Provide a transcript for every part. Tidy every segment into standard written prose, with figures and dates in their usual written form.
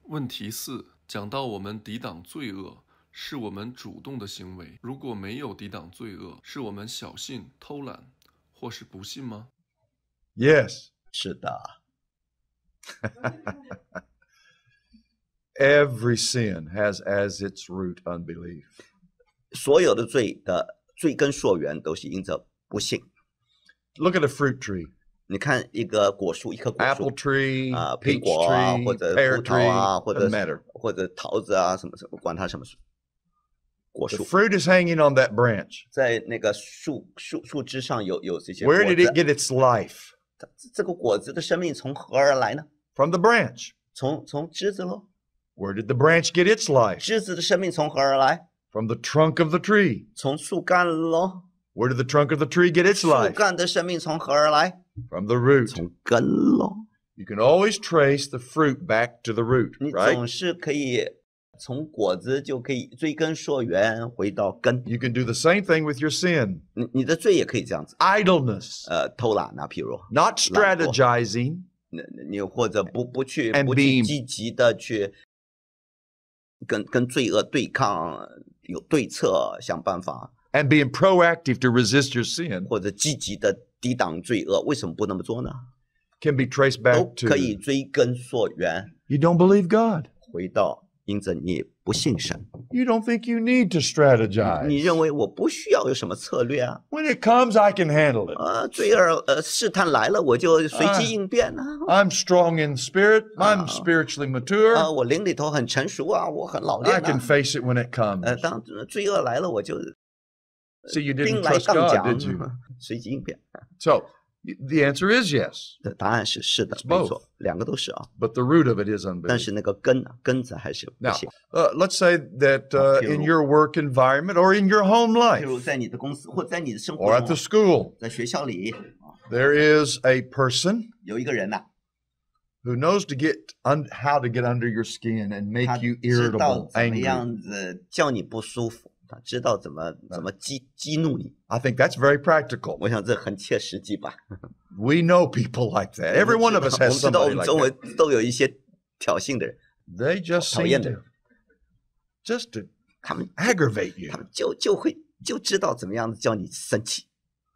问题4，讲到我们抵挡罪恶，是我们主动的行为。如果没有抵挡罪恶，是我们小信偷懒或是不信吗？ Yes. 是的， Every sin has as its root unbelief. 所有的罪的罪根溯源都是因着不信。 Look at a fruit tree. 你看一个果树，一棵果 Apple 树 tree, 苹 peach 果啊，或 tree, 者 pear 葡萄啊， tree, 或者 doesn't matter. 或者桃子啊，什么什么，管它什么树，果 The 树 fruit is hanging on that branch. 在那个树枝上有这些 Where 果 did it 子。 get its life? 这个果子的生命从何而来呢？ From the branch. 从枝子咯。 Where did the branch get its life? 枝子的生命从何而来？ From the trunk of the tree. 从树干咯。 Where did the trunk of the tree get its 树 life? 干的生命从何而来？ From the root. 从根咯。 You can always trace the fruit back to the root, 你 right? 总是可以从果子就可以追根溯源回到根。 You can do the same thing with your sin. 你的罪也可以这样子， Idleness. 偷懒啊，譬如 Not strategizing. 你或者不去 And being- 积极的去跟罪恶对抗，有对策，想办法， And being proactive to resist your sin 或者积极的抵挡罪恶，为什么不那么做呢？ can be traced 都 back 可以 to 追根溯源， you don't believe God. 回到因着你不信神， You don't think you need to 你 strategize. 认为我不需要有什么策略啊？ When it comes, I can handle it. 罪恶试探来了，我就随机应变啊。 I'm strong in spirit. I'm spiritually mature. 我灵里头很成熟啊，我很老 I 练 can 啊。 face it when it comes. 当罪恶来了，我就 See, you 兵 didn't 来 trust 杠 God, 讲 did you?，随机应变。 So the answer is yes, 答案是是的， It's 没 both. 错，两个都是啊。 but the root of it is 但 unbelief. 是那个根子还是不 Now, 信。 let's say that Okay. in your work environment or in your home 譬 life 如在你的公司或在你的生 or 活 at the 中， school, 在学校里， there is a person 有一个人呐， who knows how to get under your skin and 他 make you 知道 irritable, 怎么 angry. 样子叫你不舒服，他知道怎么激怒你。 I think that's very practical. 我想这很切实际吧。 We know people like that. Every one of us 我 has 们知道我 somebody 们 like 周围 that. 都有一些挑衅的人， They just 讨 seem 厌 to 的人， just to 他们 aggravate you. 他们就知道怎么样子叫你生气。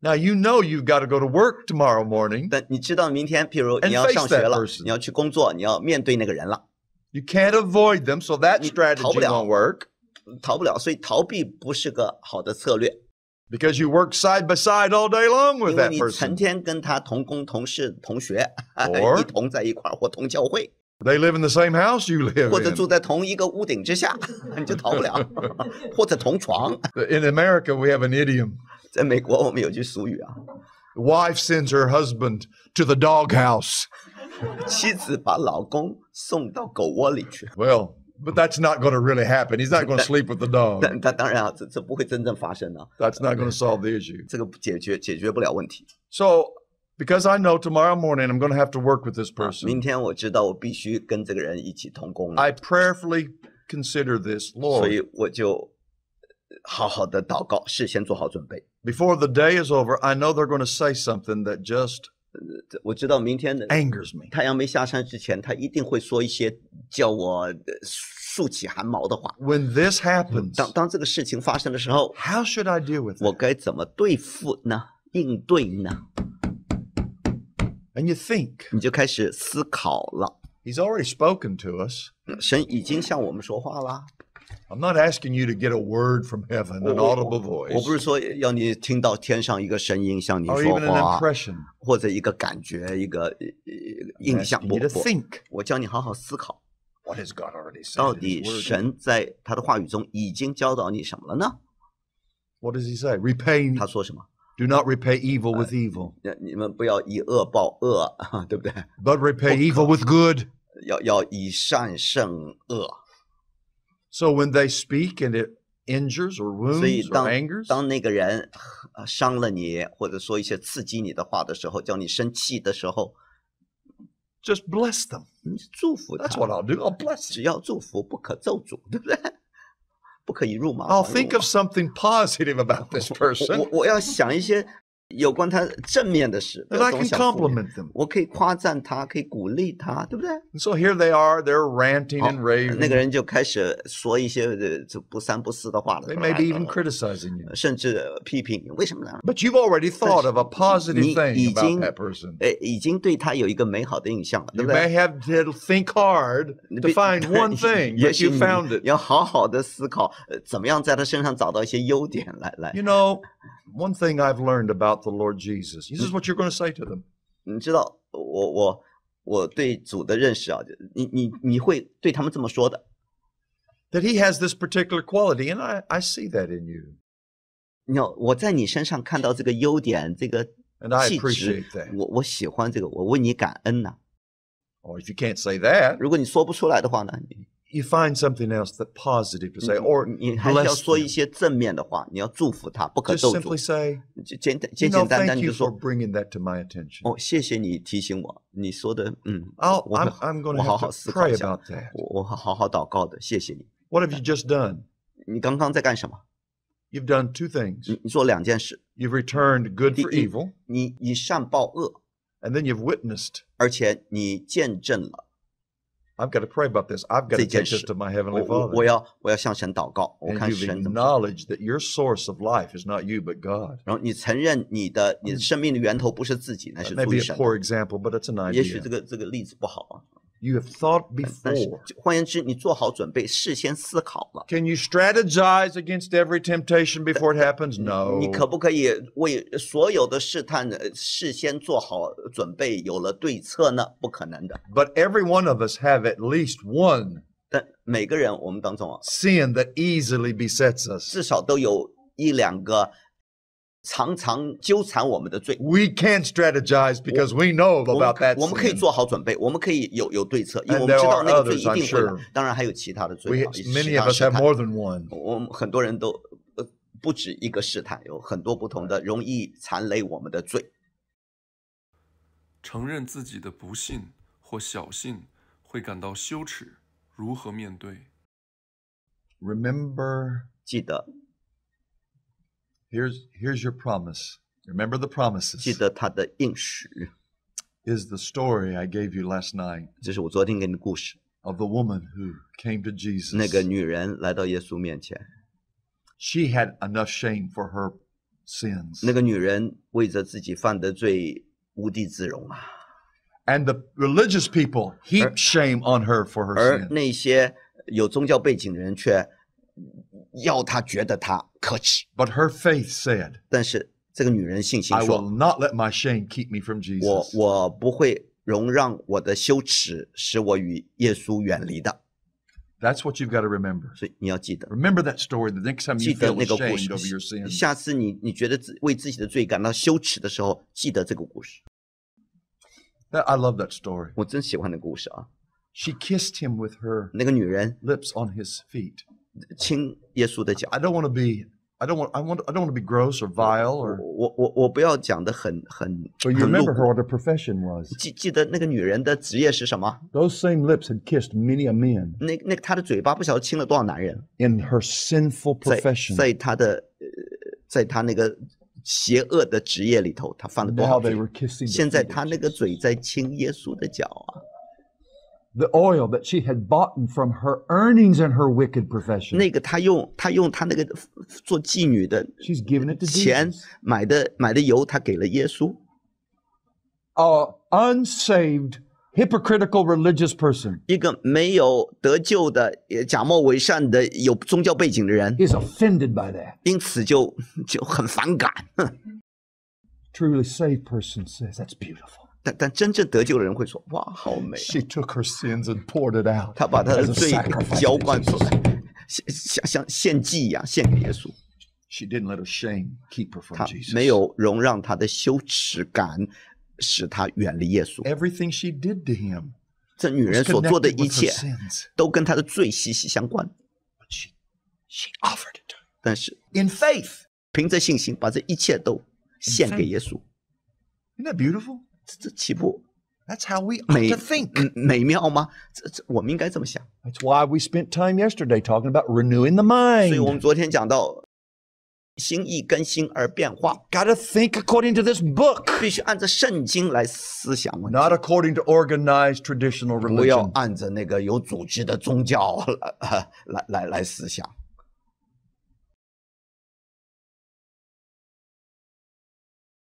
Now you know you've got to go to work tomorrow morning. 但你知道明天，譬如 And 你要 face 上学 that 了， person. 你要去工作，你要面对那个人了， You can't avoid them, so that 你 strategy 逃不了。 won't work 逃不了，所以逃避不是个好的策略， because you work side by side all day long with 因为 that 你成 person. 天跟他同工同事同学 Or- 一同在一块儿，或同教会， They live in the same house you live 或者 in. 住在同一个屋顶之下，你就逃不了，或者同床。 In America, we have an idiom. 在美国，我们有句俗语啊， The wife sends her husband to the doghouse. 妻子把老公送到狗窝里去。 Well, but that's not going to really happen. He's not going to sleep with the dog. 但当然啊，这不会真正发生啊， That's not going to solve the issue. 这个解决不了问题。 So, because I know tomorrow morning I'm going to have to work with this 明 person, 天我知道我必须跟这个人一起同工了， I prayerfully consider this, 所 Lord. 以我就好好的祷告，事先做好准备。 Before the day is over, I know they're going to say something that just 我知道明天的 angers me. 太阳没下山之前，他一定会说一些叫我竖起汗毛的话。 When this happens, 当这个事情发生的时候， how should I deal with 我 it? 该怎么对付呢？应对呢？ And you think, 你就开始思考了。 He's already spoken to us. 神已经向我们说话啦。 I'm not asking you to get a word from heaven, an audible 我不是 voice, 说要你听到天上一个声音向你 or 说 even an 话， impression. 或者一个感觉、一个 I'm 印象。 asking you to think. 我叫你好好思考， What has God already said 到 in 底 His word? 神在他的话语中已经教导你什么了呢？ What does He say? Repay. 他说什么？ Do not repay evil with evil, 你们不要以恶报恶，对不对？ but repay evil with good. 要以善胜恶。 So when they speak and it injures or 所以 wounds or angers, 当那个人伤了你，或者说一些刺激你的话的时候，叫你生气的时候， just bless them. 你祝福他。 That's what I'll do. I'll bless 只 you. 要祝福，不可咒诅，对不对？不可以辱骂。 I'll 侮辱 think of something positive about this person. 我要想一些有关他正面的事，不 And 要 I 总 can 想负面 compliment them. 我可以夸赞他，可以鼓励他，对不对？ And so here they are, they're ranting 好 and 那个 raving. 人就开始说一些这不三不四的话了， They may be even criticizing you. 甚至批评你，为什么呢？ But you've already thought of a positive 你 thing 已 about 经 that person. 已经对他有一个美好的印象了，对 You 不 may 对？ have to think hard to find one thing, 也 but 许 you 你 found it. 要好好的思考，怎么样在他身上找到一些优点来。 You know, one thing I've learned about the Lord Jesus, this is what you're going to say to them. 你知道，我对主的认识啊，你会对他们这么说的。 That he has this particular quality, and I see that in you. 你看，我在你身上看到这个优点，这个 And I 气质 appreciate that. 我喜欢这个，我为你感恩呐、 Or if you can't say that, 如果你说不出来的话呢， you find something else that positive to say, or 你还是要 bless 说一 them. 些正面的话，你要祝福他，不可 Just 咒 simply 诅。 say, 简 you 简 know, 单单 thank 就 you for 说 bringing that to my attention. 哦，谢谢你提醒我，你说的I'm going 我 to 好 have 好 to 思考 pray 一下 about，that. 我好好祷告的，谢谢你。 What have you just done? 你刚刚在干什么？ You've done two things. 你做2件事， You've returned good 第 for 一 evil, 你以善报恶， and then you've witnessed. 而且你见证了 I've got to pray about this. I've got to 这件 take this 事。 to my heavenly 我 Father. 要向神祷告，我 And 看 you've 神怎么做。 acknowledged that your source of life is not you, but God. 然后你承认你的生命的源头不是自己，那 That 是 may 出 be 于 a 神的。 poor example, but it's an 也许 idea. 这个例子不好啊， You have thought 但是 before. 换言之，你做好准备，事先思考了。 Can you strategize against every temptation before it happens? 你可 No. 不可以为所有的试探事先做好准备，有了对策呢？不可能的。 But every one of us have at least one 但每个人我们当中啊， sin that easily besets us. 至少都有1-2个常常纠缠我们的罪。 We can strategize because we know 我们 about that 我们可以 sin. 做好准备，我们可以有对策，因为 And 我们知 there 道 are 那个罪 others, 一 I'm 定会来 sure. 当然还有其他的罪 We, 啊，其 many 他 of us 试 have 探。 more than one. 我们很多人都不止一个试探，有很多不同的容易缠累我们的罪。承认自己的不信或小信，会感到羞耻，如何面对？ Remember, 记得 here's your promise. Remember the 记 promises. 得他的应许， Is the story I gave you last night 这是我昨天给你的故事。 of the woman who came to 那个 Jesus. 女人来到耶稣面前， She had enough shame for her sins. 那个女人为着自己犯的罪无地自容啊， And the religious people heaped shame on her for her 而 sin. 那些有宗教背景的人却要她觉得她可耻。 But her faith said, 但是这个女人信心 I will 说 not let my shame keep me from：“ Jesus. 我不会容让我的羞耻使我与耶稣远离的。 That's what you've got to remember. ”所以你要记得， Remember that story the next time 记 you 得 feel 那个故 ashamed over 事 your。sins. 下次你觉得为自己的罪感到羞耻的时候，记得这个故事。 I love that story. 我真喜欢那个故事啊！ She kissed him with her 那个女人 lips on his feet. 亲耶稣的脚。 I don't want to be gross or vile or 我不要讲的很 but you 露 remember 骨 her what her profession was. 记得那个女人的职业是什么？ Those same lips had kissed many a man 那她的嘴巴不晓得亲了多少男人， in her sinful 在 profession. 在她那个邪恶的职业里头，她犯了多 Now 少 they 罪？ were kissing the 现在 feet of 她那个嘴在亲耶稣的脚啊！ the oil that she had bought from her earnings and her wicked profession. 那个她用她那个做妓女的 She's given it to 钱 Jesus. 买的油，她给了耶稣。 Unsaved, hypocritical religious person 一个没有得救的、假冒伪善的、有宗教背景的人， is offended by that. 因此就很反感。 Truly saved person says, that's beautiful. 但真正得救的人会说：“哇，好美啊！” She took her sins and poured it out 他把他的 as a 罪 sacrifice 浇 to 灌出 Jesus. 来，像献祭一样献给耶稣。 She didn't let her shame keep her from 他 Jesus. 没有容让他的羞耻感使他远离耶稣。 Everything she did to him 这女 was 人所做的 connected 一 with her 切 sins. 都跟她的罪息息相关， But she offered it to him 但是 in faith. 凭着信心把这一切都献给耶稣。 Isn't that beautiful? 这岂不 That's how we ought 美 to think. 美妙吗？我们应该这么想。 That's why we spent time yesterday talking about renewing the 所以我们 mind. 昨天讲到心意更新而变化， Got to think according to this book, 必须按照圣经来思想问题， not according to organized traditional 不要 religion. 按着那个有组织的宗教来思想。